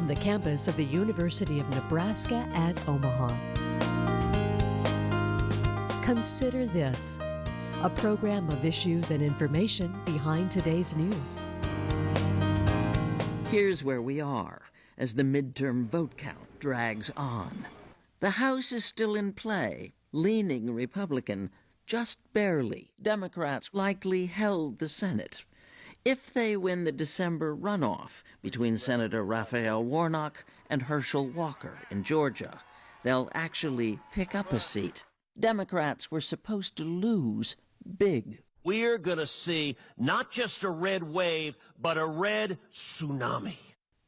from the campus of the University of Nebraska at Omaha. Consider This, a program of issues and information behind today's news. Here's where we are as the midterm vote count drags on. The House is still in play, leaning Republican, just barely. Democrats likely held the Senate. If they win the December runoff between Senator Raphael Warnock and Herschel Walker in Georgia, they'll actually pick up a seat. Democrats were supposed to lose big. We're going to see not just a red wave, but a red tsunami.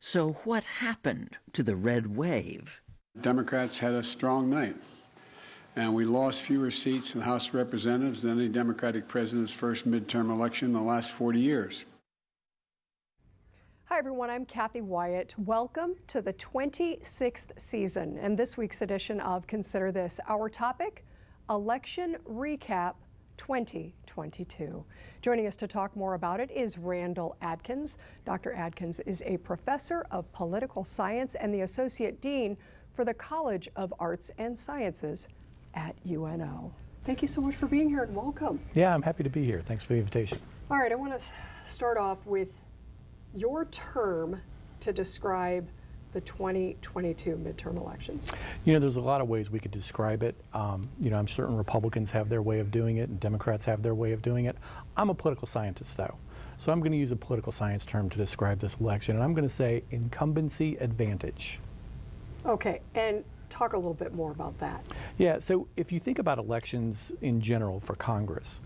So what happened to the red wave? Democrats had a strong night, and we lost fewer seats in the House of Representatives than any Democratic president's first midterm election in the last 40 years. Hi everyone, I'm Kathy Wyatt. Welcome to the 26th season and this week's edition of Consider This. Our topic, Election Recap 2022. Joining us to talk more about it is Randall Adkins. Dr. Adkins is a professor of political science and the associate dean for the College of Arts and Sciences at UNO. Thank you so much for being here and welcome. Yeah, I'm happy to be here. Thanks for the invitation. All right, I want to start off with your term to describe the 2022 midterm elections. You know, there's a lot of ways we could describe it. You know, I'm certain Republicans have their way of doing it and Democrats have their way of doing it. I'm a political scientist, though. So I'm going to use a political science term to describe this election, and I'm going to say incumbency advantage. Okay, and talk a little bit more about that. Yeah, so if you think about elections in general for Congress,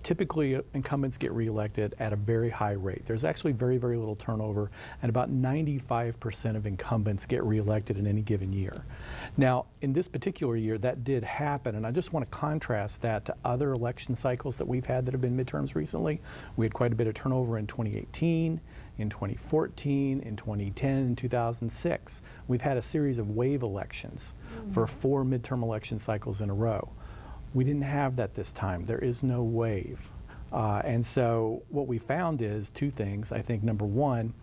typically incumbents get reelected at a very high rate. There's actually very, very little turnover, and about 95% of incumbents get reelected in any given year. Now, in this particular year, that did happen, and I just want to contrast that to other election cycles that we've had that have been midterms recently. We had quite a bit of turnover in 2018. In 2014, in 2010, in 2006. We've had a series of wave elections for 4 midterm election cycles in a row. We didn't have that this time. There is no wave. And so what we found is 2 things. I think number 1,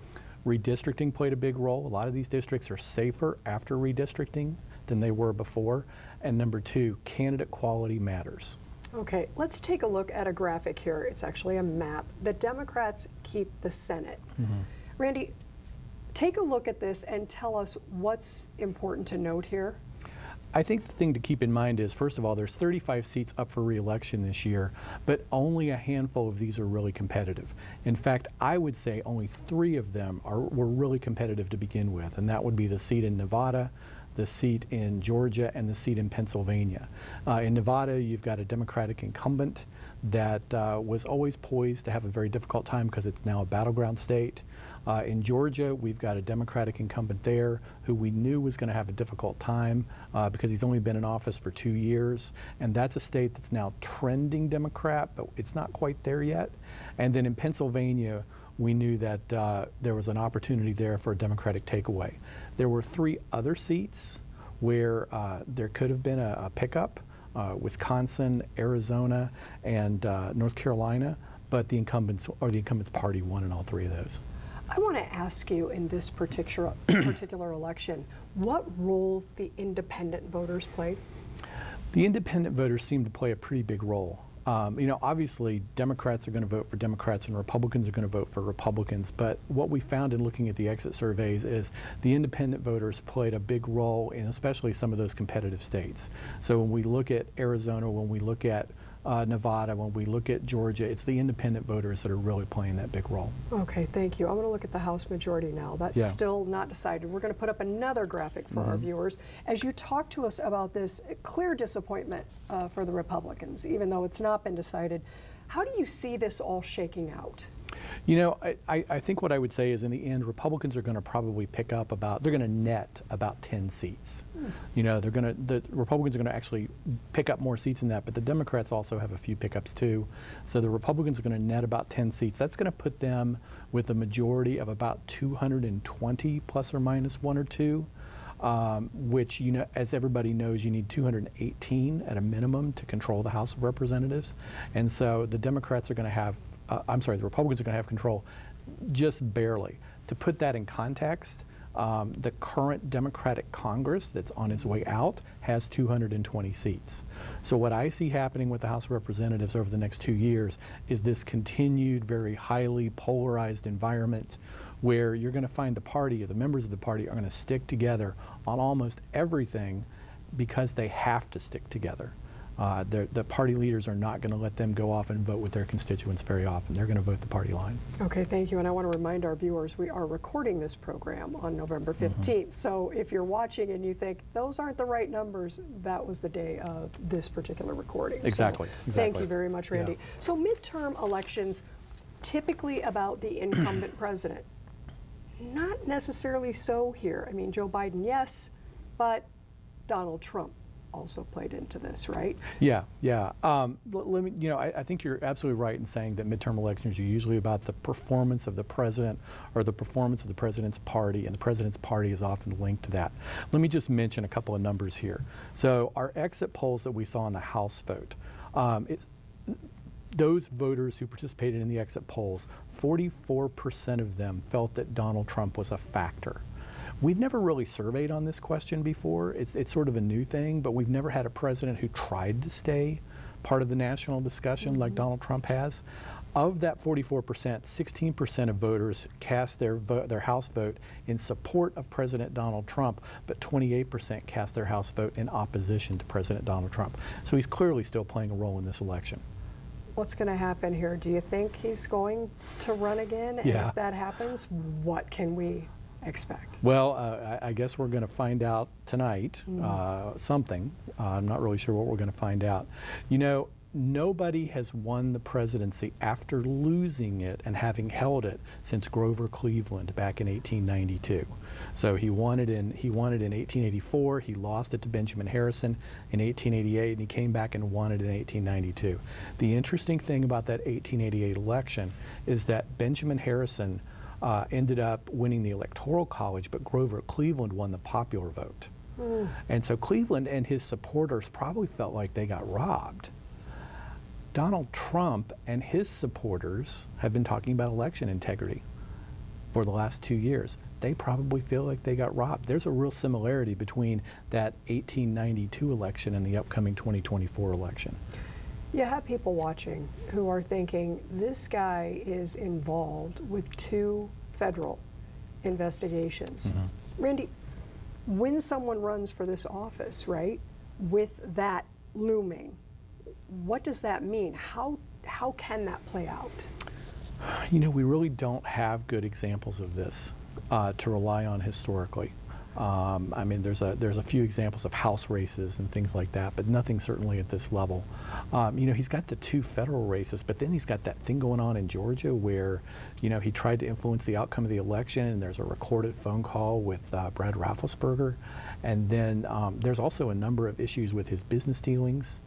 redistricting played a big role. A lot of these districts are safer after redistricting than they were before. And number 2, candidate quality matters. Okay, let's take a look at a graphic here. It's actually a map. The Democrats keep the Senate. Randy, take a look at this and tell us what's important to note here. I think the thing to keep in mind is, first of all, there's 35 seats up for re-election this year, but only a handful of these are really competitive. In fact, I would say only 3 of them were really competitive to begin with, and that would be the seat in Nevada, the seat in Georgia, and the seat in Pennsylvania. In Nevada, you've got a Democratic incumbent that was always poised to have a very difficult time because it's now a battleground state. In Georgia, we've got a Democratic incumbent there who we knew was going to have a difficult time because he's only been in office for 2 years. And that's a state that's now trending Democrat, but it's not quite there yet. And then in Pennsylvania, we knew that there was an opportunity there for a Democratic takeaway. There were 3 other seats where there could have been a pickup, Wisconsin, Arizona, and North Carolina, but the incumbents party won in all 3 of those. I want to ask you in this particular election, what role the independent voters played? The independent voters seem to play a pretty big role. You know, obviously, Democrats are going to vote for Democrats and Republicans are going to vote for Republicans. But what we found in looking at the exit surveys is the independent voters played a big role in especially some of those competitive states. So when we look at Arizona, when we look at Nevada, when we look at Georgia, it's the independent voters that are really playing that big role. Okay, thank you. I'm going to look at the House majority now. That's still not decided. We're going to put up another graphic for our viewers. As you talk to us about this clear disappointment for the Republicans, even though it's not been decided, how do you see this all shaking out? You know, I think what I would say is in the end, Republicans are going to probably pick up they're going to net about 10 seats. You know, the Republicans are going to actually pick up more seats than that, but the Democrats also have a few pickups too. So the Republicans are going to net about 10 seats. That's going to put them with a majority of about 220 plus or minus 1 or 2. Which, you know, as everybody knows, you need 218 at a minimum to control the House of Representatives. And so the Democrats are going to have, the Republicans are going to have control just barely. To put that in context, The current Democratic Congress that's on its way out has 220 seats. So what I see happening with the House of Representatives over the next 2 years is this continued, very highly polarized environment where you're going to find the party, or the members of the party, are going to stick together on almost everything because they have to stick together. The party leaders are not going to let them go off and vote with their constituents very often. They're going to vote the party line. Okay, thank you. And I want to remind our viewers we are recording this program on November 15th. So if you're watching and you think those aren't the right numbers, that was the day of this particular recording. Exactly. So thank you very much, Randy. Yeah. So midterm elections, typically about the incumbent president. Not necessarily so here. I mean, Joe Biden, yes, but Donald Trump also played into this, right? Yeah. Let me, I think you're absolutely right in saying that midterm elections are usually about the performance of the president or the performance of the president's party, and the president's party is often linked to that. Let me just mention a couple of numbers here. So our exit polls that we saw in the House vote, those voters who participated in the exit polls, 44% of them felt that Donald Trump was a factor. We've never really surveyed on this question before. It's sort of a new thing, but we've never had a president who tried to stay part of the national discussion like Donald Trump has. Of that 44%, 16% of voters cast their House vote in support of President Donald Trump, but 28% cast their House vote in opposition to President Donald Trump. So he's clearly still playing a role in this election. What's going to happen here? Do you think he's going to run again? And Yeah. if that happens, what can we expect? Well, I guess we're going to find out tonight something. I'm not really sure what we're going to find out. You know, nobody has won the presidency after losing it and having held it since Grover Cleveland back in 1892. So he won it in 1884. He lost it to Benjamin Harrison in 1888, and he came back and won it in 1892. The interesting thing about that 1888 election is that Benjamin Harrison ended up winning the Electoral College, but Grover Cleveland won the popular vote. And so Cleveland and his supporters probably felt like they got robbed. Donald Trump and his supporters have been talking about election integrity for the last 2 years. They probably feel like they got robbed. There's a real similarity between that 1892 election and the upcoming 2024 election. You have people watching who are thinking this guy is involved with 2 federal investigations. Randy, when someone runs for this office, right, with that looming, what does that mean? How can that play out? You know, we really don't have good examples of this to rely on historically. I mean, there's a few examples of House races and things like that, but nothing certainly at this level. You know, he's got the 2 federal races, but then he's got that thing going on in Georgia where, you know, he tried to influence the outcome of the election, and there's a recorded phone call with Brad Raffensperger. And then there's also a number of issues with his business dealings.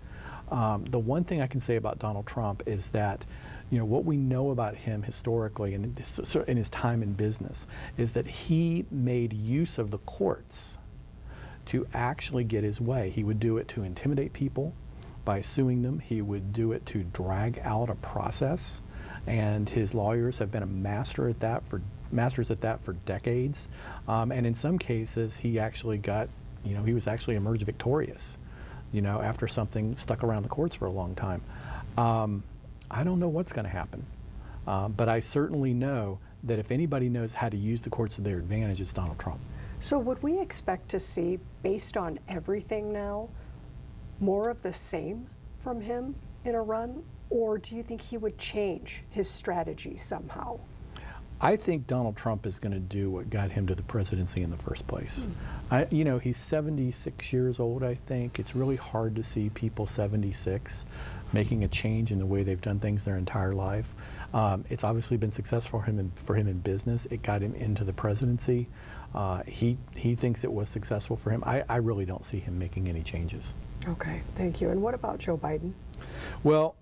The one thing I can say about Donald Trump is that, you know, what we know about him historically and in his time in business is that he made use of the courts to actually get his way. He would do it to intimidate people by suing them. He would do it to drag out a process, and his lawyers have been masters at that for decades. And in some cases, he actually got, you know, he was actually emerged victorious, you know, after something stuck around the courts for a long time. I don't know what's going to happen, but I certainly know that if anybody knows how to use the courts to their advantage, it's Donald Trump. So would we expect to see, based on everything now, more of the same from him in a run? Or do you think he would change his strategy somehow? I think Donald Trump is going to do what got him to the presidency in the first place. You know, he's 76 years old, I think. It's really hard to see people 76 making a change in the way they've done things their entire life. It's obviously been successful for him in business. It got him into the presidency. He thinks it was successful for him. I really don't see him making any changes. Okay, thank you. And what about Joe Biden? Well,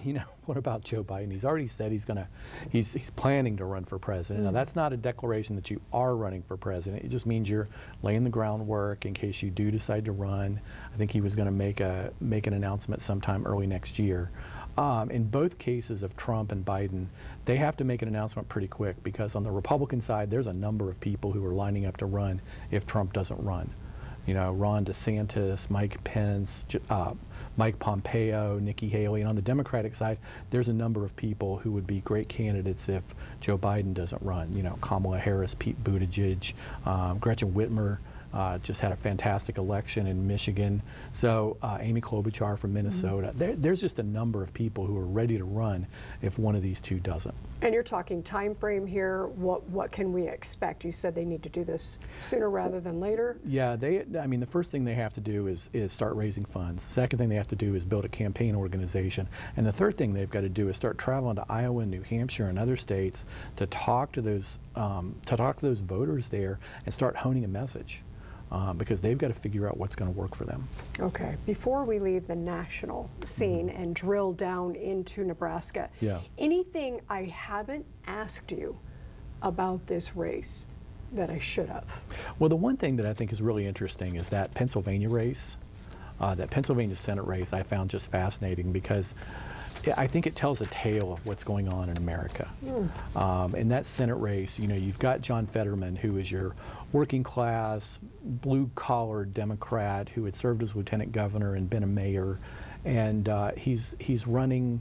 you know, what about Joe Biden? He's already said he's planning to run for president. Now, that's not a declaration that you are running for president. It just means you're laying the groundwork in case you do decide to run. I think he was going to make an announcement sometime early next year. In both cases of Trump and Biden, they have to make an announcement pretty quick, because on the Republican side, there's a number of people who are lining up to run if Trump doesn't run. You know, Ron DeSantis, Mike Pence, Mike Pompeo, Nikki Haley. And on the Democratic side, there's a number of people who would be great candidates if Joe Biden doesn't run. You know, Kamala Harris, Pete Buttigieg, Gretchen Whitmer. Just had a fantastic election in Michigan. So Amy Klobuchar from Minnesota. There's just a number of people who are ready to run if one of these two doesn't. And you're talking time frame here. What can we expect? You said they need to do this sooner rather than later. Yeah, I mean, the first thing they have to do is start raising funds. The second thing they have to do is build a campaign organization. And the third thing they've got to do is start traveling to Iowa and New Hampshire and other states to talk to those voters there and start honing a message. Because they've got to figure out what's going to work for them. Okay, before we leave the national scene and drill down into Nebraska, anything I haven't asked you about this race that I should have? Well, the one thing that I think is really interesting is that Pennsylvania race, that Pennsylvania Senate race, I found just fascinating, because I think it tells a tale of what's going on in America. In that Senate race, you know, you've got John Fetterman, who is your working class, blue-collar Democrat who had served as lieutenant governor and been a mayor, and he's running.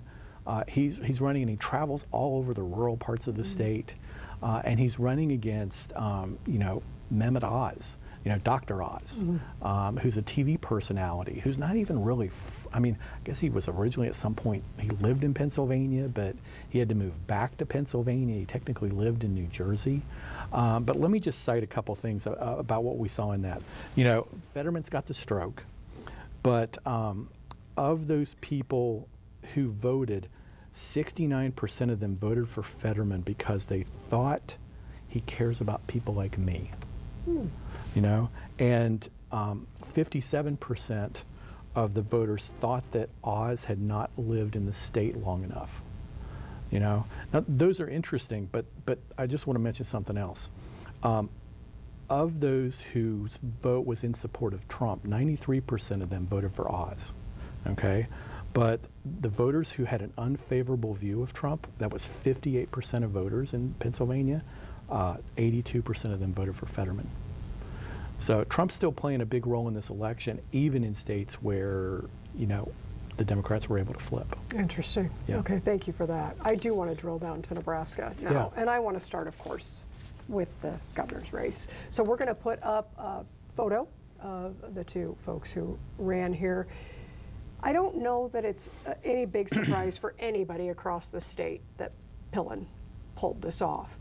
He's running, and he travels all over the rural parts of the state, and he's running against you know, Mehmet Oz. You know, Dr. Oz, who's a TV personality, who's not even really, I mean, I guess he was originally at some point, he lived in Pennsylvania, but he had to move back to Pennsylvania. He technically lived in New Jersey. But let me just cite a couple things about what we saw in that. You know, Fetterman's got the stroke, but of those people who voted, 69% of them voted for Fetterman because they thought he cares about people like me. You know, and 57% of the voters thought that Oz had not lived in the state long enough. You know, now those are interesting, but I just want to mention something else. Of those whose vote was in support of Trump, 93% of them voted for Oz. Okay, but the voters who had an unfavorable view of Trump, that was 58% of voters in Pennsylvania. 82% of them voted for Fetterman. So Trump's still playing a big role in this election, even in states where, you know, the Democrats were able to flip. Interesting. Yeah. Okay, thank you for that. I do want to drill down to Nebraska now, and I want to start, of course, with the governor's race. So we're going to put up a photo of the two folks who ran here. I don't know that it's any big surprise for anybody across the state that Pillen pulled this off.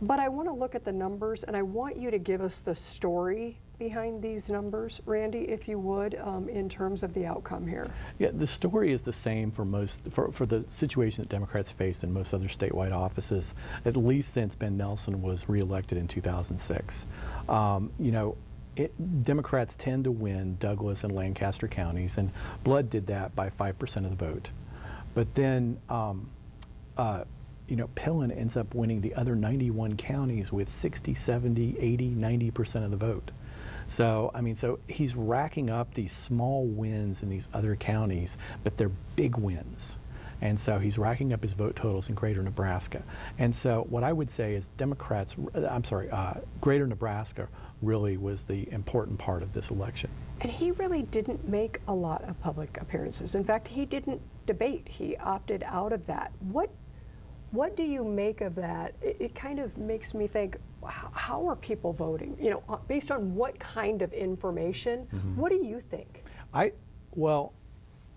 But I want to look at the numbers, and I want you to give us the story behind these numbers, Randy, if you would, in terms of the outcome here. Yeah, the story is the same for the situation that Democrats faced in most other statewide offices, at least since Ben Nelson was reelected in 2006. You know, Democrats tend to win Douglas and Lancaster counties, and Blood did that by 5% of the vote. But then you know, Pillen ends up winning the other 91 counties with 60, 70, 80, 90% of the vote. So, I mean, so he's racking up these small wins in these other counties, but they're big wins. And so he's racking up his vote totals in Greater Nebraska. And so what I would say is Greater Nebraska really was the important part of this election. And he really didn't make a lot of public appearances. In fact, he didn't debate. He opted out of that. What do you make of that? It kind of makes me think, how are people voting? You know, based on what kind of information? What do you think? Well,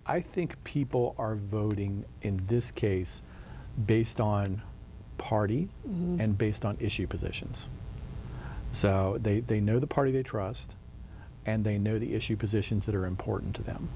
I think people are voting in this case based on party and based on issue positions. So they know the party they trust, and they know the issue positions that are important to them.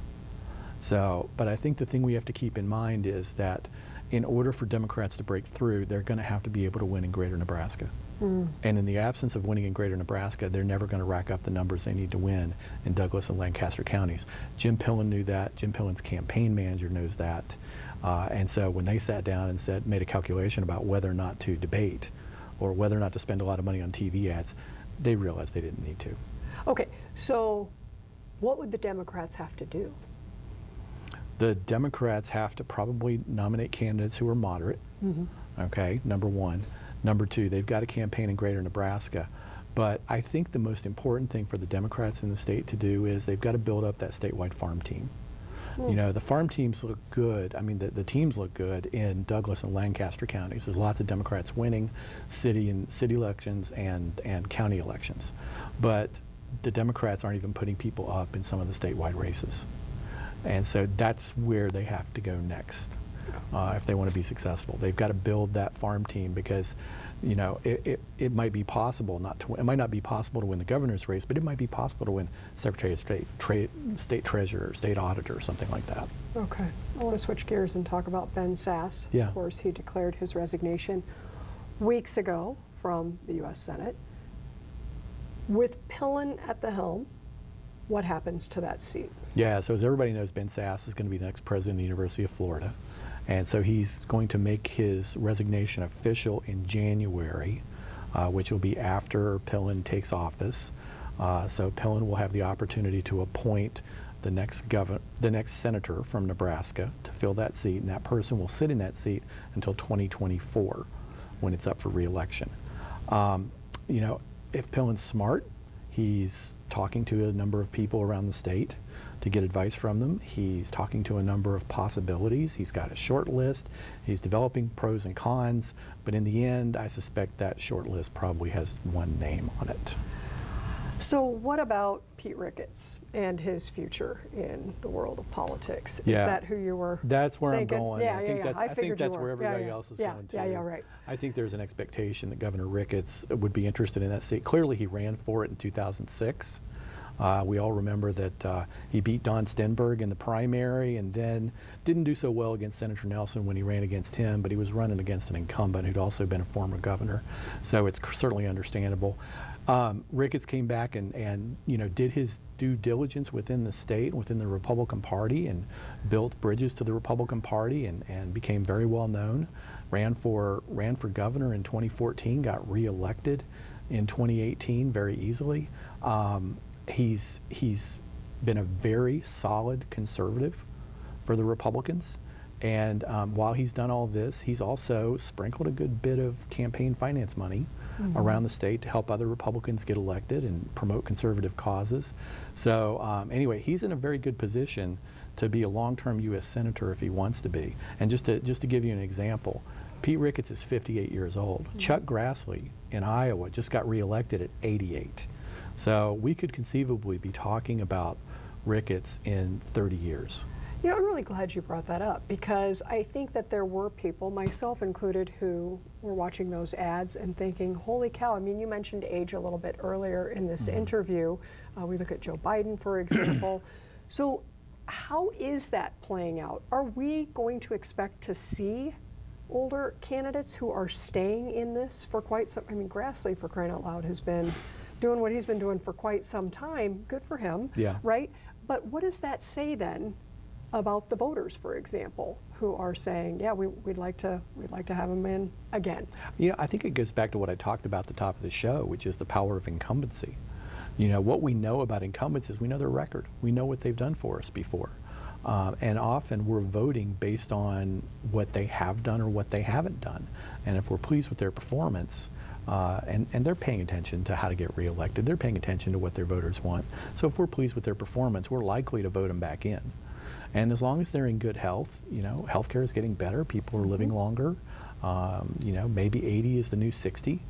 So, but I think the thing we have to keep in mind is that in order for Democrats to break through, they're going to have to be able to win in Greater Nebraska. And in the absence of winning in Greater Nebraska, they're never going to rack up the numbers they need to win in Douglas and Lancaster counties. Jim Pillen knew that. Jim Pillen's campaign manager knows that. And so when they sat down and made a calculation about whether or not to debate or whether or not to spend a lot of money on TV ads, they realized they didn't need to. Okay, so what would the Democrats have to do? The Democrats have to probably nominate candidates who are moderate, okay, number one. Number two, they've got a campaign in Greater Nebraska. But I think the most important thing for the Democrats in the state to do is they've got to build up that statewide farm team. You know, the farm teams look good. I mean, the teams look good in Douglas and Lancaster counties. There's lots of Democrats winning city elections and county elections. But the Democrats aren't even putting people up in some of the statewide races. And so that's where they have to go next if they want to be successful. They've got to build that farm team because, you know, it might be possible it might not be possible to win the governor's race, but it might be possible to win Secretary of State, State Treasurer, State Auditor, or something like that. Okay. I want to switch gears and talk about Ben Sasse. Yeah. Of course, he declared his resignation weeks ago from the U.S. Senate. With Pillen at the helm, what happens to that seat? Yeah, so as everybody knows, Ben Sasse is going to be the next president of the University of Florida. And so he's going to make his resignation official in January, which will be after Pillen takes office. So Pillen will have the opportunity to appoint the next senator from Nebraska to fill that seat, and that person will sit in that seat until 2024 when it's up for re-election. You know, if Pillen's smart, he's talking to a number of people around the state to get advice from them. He's talking to a number of possibilities. He's got a short list. He's developing pros and cons. But in the end, I suspect that short list probably has one name on it. So what about Pete Ricketts and his future in the world of politics? Is Yeah. that who you were That's where thinking? I'm going. Yeah, I think yeah, that's, I I think figured you that's were. where Yeah, everybody yeah. else is Yeah, going to. yeah, right. I think there's an expectation that Governor Ricketts would be interested in that seat. Clearly, he ran for it in 2006. We all remember that he beat Don Stenberg in the primary and then didn't do so well against Senator Nelson when he ran against him, but he was running against an incumbent who'd also been a former governor. So it's certainly understandable. Ricketts came back and you know, did his due diligence within the state, within the Republican Party, and built bridges to the Republican Party and became very well known. Ran for governor in 2014, got reelected in 2018 very easily. He's been a very solid conservative for the Republicans. And while he's done all this, he's also sprinkled a good bit of campaign finance money around the state to help other Republicans get elected and promote conservative causes. So anyway, he's in a very good position to be a long-term U.S. Senator if he wants to be. And just to give you an example, Pete Ricketts is 58 years old. Chuck Grassley in Iowa just got reelected at 88. So we could conceivably be talking about Ricketts in 30 years. You know, I'm really glad you brought that up because I think that there were people, myself included, who were watching those ads and thinking, holy cow, I mean, you mentioned age a little bit earlier in this interview. We look at Joe Biden, for example. So how is that playing out? Are we going to expect to see older candidates who are staying in this for quite some, I mean, Grassley, for crying out loud, has been doing what he's been doing for quite some time. Good for him, Yeah. right? But what does that say then about the voters, for example, who are saying, yeah, we'd like to have him in again? You know, I think it goes back to what I talked about at the top of the show, which is the power of incumbency. You know, what we know about incumbents is we know their record. We know what they've done for us before. And often we're voting based on what they have done or what they haven't done. And if we're pleased with their performance, and they're paying attention to how to get reelected, they're paying attention to what their voters want. So if we're pleased with their performance, we're likely to vote them back in. And as long as they're in good health, you know, healthcare is getting better, people are living longer. You know, maybe 80 is the new 60.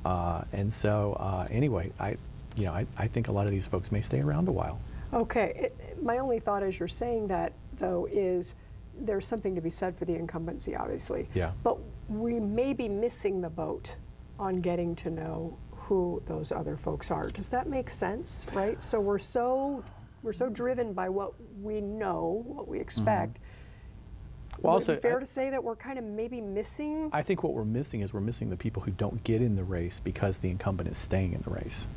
And so anyway, I think a lot of these folks may stay around a while. Okay, my only thought as you're saying that, though, is there's something to be said for the incumbency, obviously. Yeah. But we may be missing the boat on getting to know who those other folks are. Does that make sense, right? So we're so driven by what we know, what we expect. Well, Would it also, be fair to say that we're kind of maybe missing? I think what we're missing is we're missing the people who don't get in the race because the incumbent is staying in the race.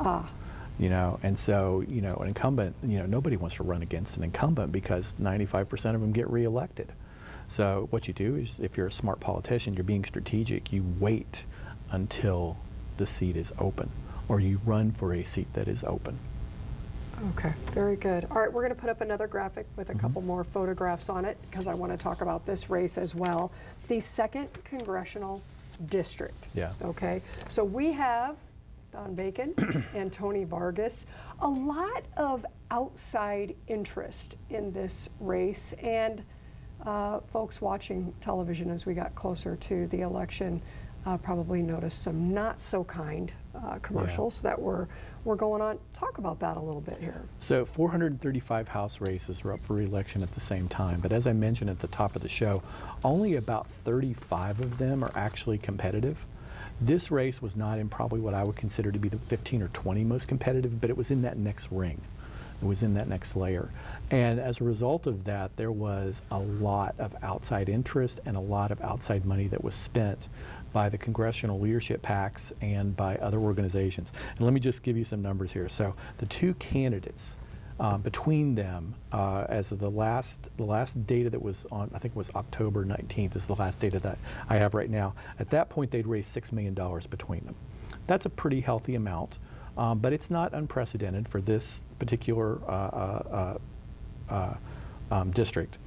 You know, and so, you know, an incumbent, you know, nobody wants to run against an incumbent because 95% of them get reelected. So what you do is, if you're a smart politician, you're being strategic, you wait until the seat is open, or you run for a seat that is open. Okay, very good. All right, we're going to put up another graphic with Mm-hmm. a couple more photographs on it because I want to talk about this race as well. The 2nd Congressional District. Yeah. Okay, so we have Don Bacon and Tony Vargas. A lot of outside interest in this race, and folks watching television as we got closer to the election probably noticed some not so kind commercials that were going on. Talk about that a little bit here. So 435 House races are up for re-election at the same time, but as I mentioned at the top of the show, only about 35 of them are actually competitive. This race was not in probably what I would consider to be the 15 or 20 most competitive, but it was in that next ring. It was in that next layer. And as a result of that, there was a lot of outside interest and a lot of outside money that was spent by the congressional leadership PACs and by other organizations. And let me just give you some numbers here. So the two candidates, between them, as of the last data that was on, I think it was October 19th is the last data that I have right now. At that point, they'd raised $6 million between them. That's a pretty healthy amount, but it's not unprecedented for this particular district.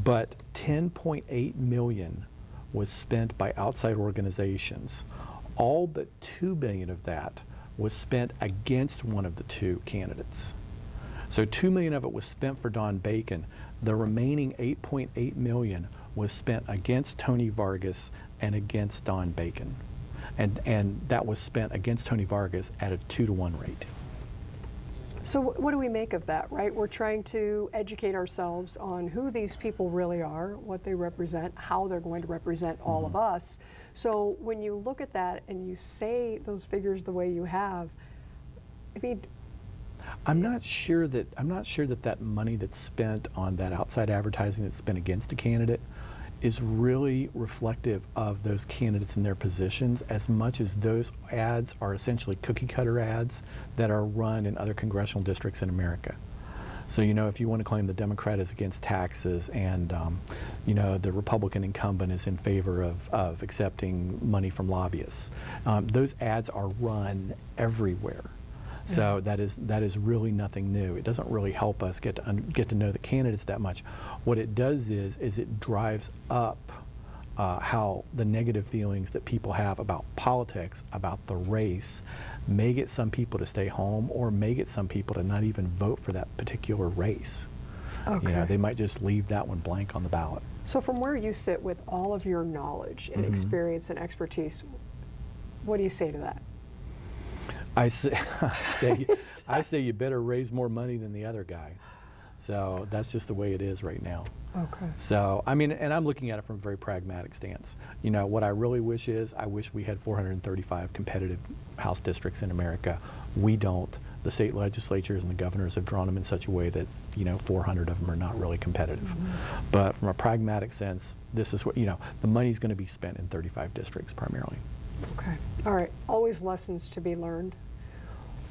But 10.8 million was spent by outside organizations. All but $2 billion of that was spent against one of the two candidates. So $2 million of it was spent for Don Bacon. The remaining $8.8 million was spent against Tony Vargas and against Don Bacon. And that was spent against Tony Vargas at a 2-to-1 rate. So what do we make of that, right? We're trying to educate ourselves on who these people really are, what they represent, how they're going to represent all of us. So when you look at that and you say those figures the way you have, I mean, I'm not sure that that money that's spent on that outside advertising that's spent against a candidate is really reflective of those candidates and their positions, as much as those ads are essentially cookie cutter ads that are run in other congressional districts in America. So, you know, if you want to claim the Democrat is against taxes and, you know, the Republican incumbent is in favor of accepting money from lobbyists, those ads are run everywhere. So that is really nothing new. It doesn't really help us get to know the candidates that much. What it does is it drives up how the negative feelings that people have about politics, about the race, may get some people to stay home or may get some people to not even vote for that particular race. okay. You know, they might just leave that one blank on the ballot. So from where you sit with all of your knowledge and experience and expertise, what do you say to that? I say you better raise more money than the other guy. So that's just the way it is right now. Okay. So, I mean, and I'm looking at it from a very pragmatic stance. You know, what I really wish is, I wish we had 435 competitive House districts in America. We don't. The state legislatures and the governors have drawn them in such a way that, you know, 400 of them are not really competitive. But from a pragmatic sense, this is what, you know, the money's going to be spent in 35 districts primarily. Okay. All right. Always lessons to be learned.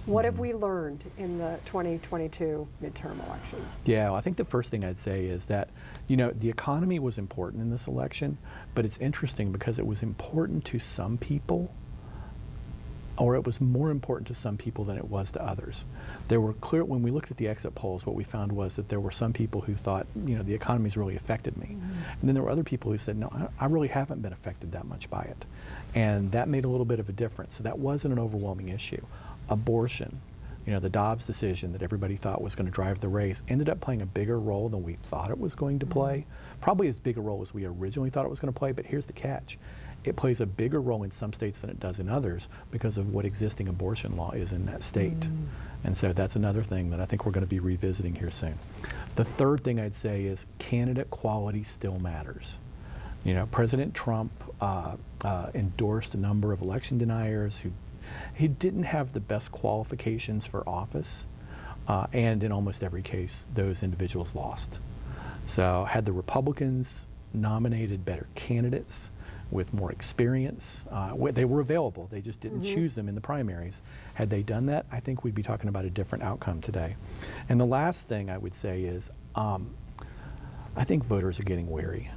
What have we learned in the 2022 midterm election? Yeah, well, I think the first thing I'd say is that, you know, the economy was important in this election, but it's interesting because it was important to some people, or it was more important to some people than it was to others. There were clear, when we looked at the exit polls, what we found was that there were some people who thought, you know, the economy's really affected me. And then there were other people who said, no, I really haven't been affected that much by it. And that made a little bit of a difference. So that wasn't an overwhelming issue. Abortion, you know, the Dobbs decision that everybody thought was going to drive the race ended up playing a bigger role than we thought it was going to play. Probably as big a role as we originally thought it was going to play, but here's the catch. It plays a bigger role in some states than it does in others because of what existing abortion law is in that state. And so that's another thing that I think we're going to be revisiting here soon. The third thing I'd say is candidate quality still matters. You know, President Trump endorsed a number of election deniers who he didn't have the best qualifications for office, and in almost every case, those individuals lost. So had the Republicans nominated better candidates with more experience, they were available, they just didn't choose them in the primaries. Had they done that, I think we'd be talking about a different outcome today. And the last thing I would say is, I think voters are getting wary.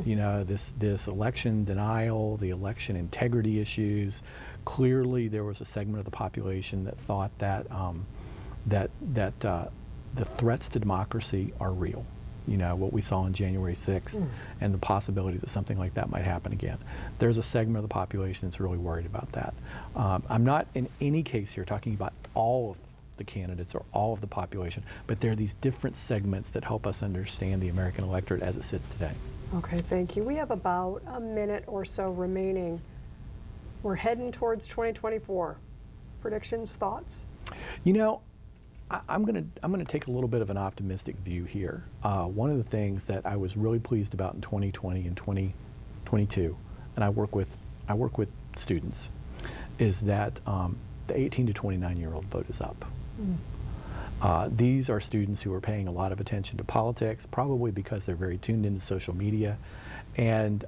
You know, this election denial, the election integrity issues, clearly there was a segment of the population that thought that that the threats to democracy are real. You know, what we saw on January 6th and the possibility that something like that might happen again. There's a segment of the population that's really worried about that. I'm not in any case here talking about all of the candidates or all of the population, but there are these different segments that help us understand the American electorate as it sits today. Okay, thank you. We have about a minute or so remaining. We're heading towards 2024. Predictions, thoughts? You know, I'm gonna take a little bit of an optimistic view here. One of the things that I was really pleased about in 2020 and 2022, and I work with students, is that the 18 to 29-year-old vote is up. These are students who are paying a lot of attention to politics, probably because they're very tuned into social media, and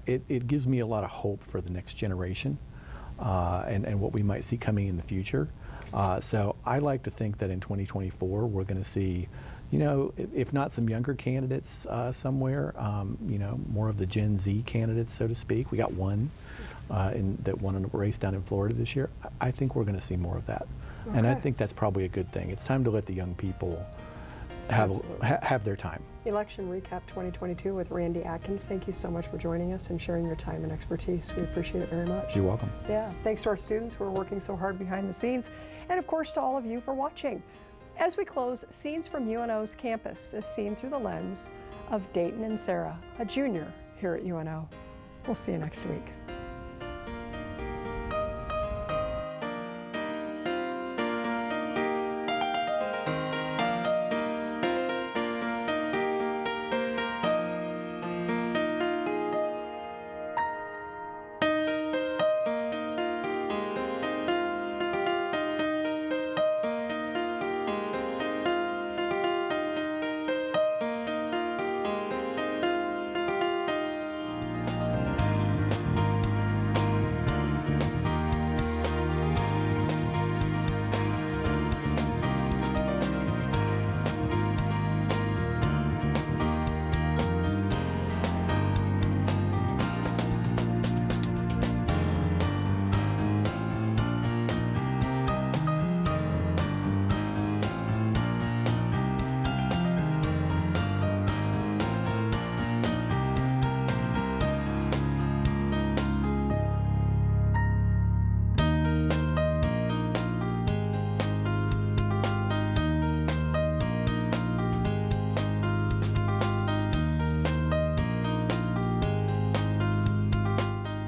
it gives me a lot of hope for the next generation and what we might see coming in the future. So I like to think that in 2024 we're going to see, you know, if not some younger candidates somewhere, you know, more of the Gen Z candidates, so to speak. We got one that won a race down in Florida this year. I think we're going to see more of that. Okay. And I think that's probably a good thing. It's time to let the young people have their time. Election Recap 2022 with Randy Atkins. Thank you so much for joining us and sharing your time and expertise. We appreciate it very much. You're welcome. Yeah, thanks to our students who are working so hard behind the scenes, and of course to all of you for watching. As we close, Scenes from UNO's campus is seen through the lens of Dayton and Sarah, a junior here at UNO. We'll see you next week.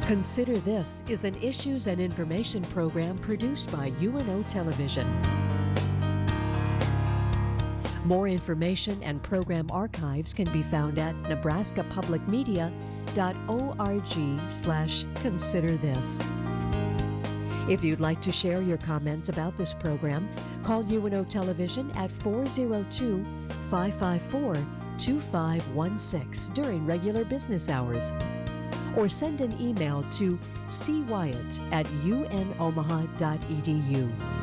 Consider This is an issues and information program produced by UNO Television. More information and program archives can be found at nebraskapublicmedia.org/considerthis. If you'd like to share your comments about this program, call UNO Television at 402-554-2516 during regular business hours, or send an email to cwyatt@unomaha.edu.